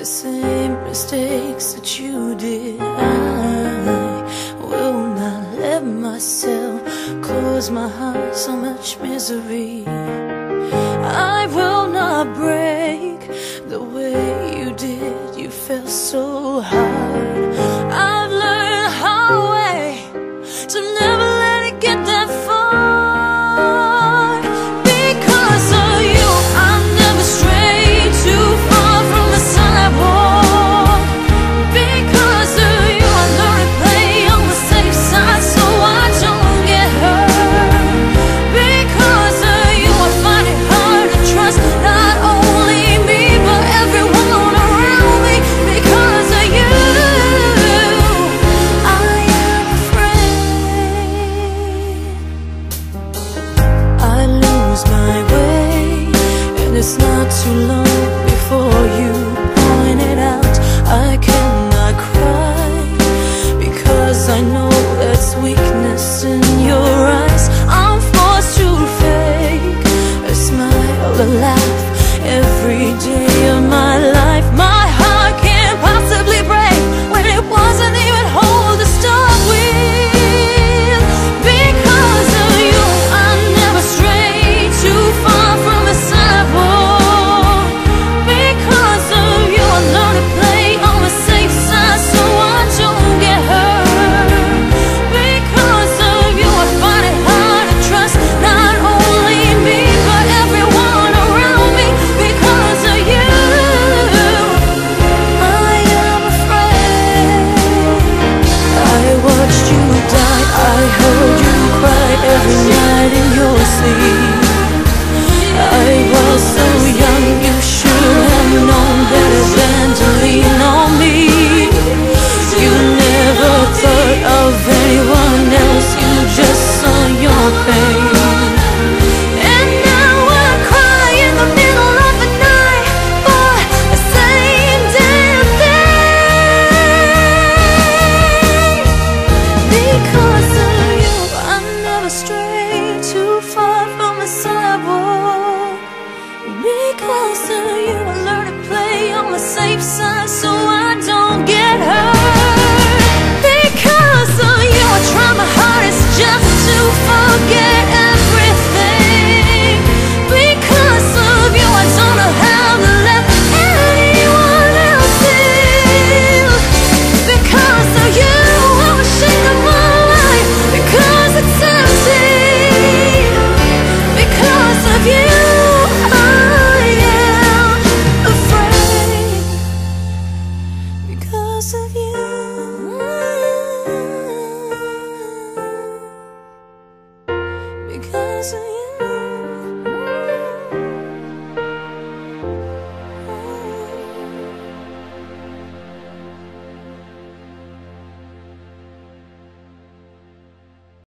same mistakes that you did. I will not let myself cause my heart so much misery. I will not break the way you did. You felt so hard. I've learned the hard way to never let it get that far. Because of you, I never strayed too far from the sun I walk. Because of you, I learned to play on the safe side so I don't get hurt. Because of you, I find it hard to trust not only me but everyone around me. Because of you, I am afraid I lose my way, and it's not too long before you point it out. I cannot cry because I know that's weakness in your eyes. I'm forced to fake a smile, a laugh every day of my life. My heart can't possibly break when it wasn't even whole to start with. Because of you, I never strayed too far from the sidewalk. Because of you, I learned to play on the safe side so I don't get hurt. Because of you, I find it hard to trust not only me but everyone around me. Because of you, I am afraid. I watched you die, I heard you cry every night in your sleep. I was so young, you should have known better than to lean on me. You never thought of anyone else, you just saw your pain. And now I cry in the middle of the night for the same damn thing. Because of you, I never strayed too far from the sidewalk. Because of you, I learned to play on the safe side so I don't get hurt. Because of you, I try my hardest just to forget everything. Because of you, I don't know how to let anyone else in. Because of you, I'm ashamed of my life because it's empty. Because of you, I am afraid. Because of you.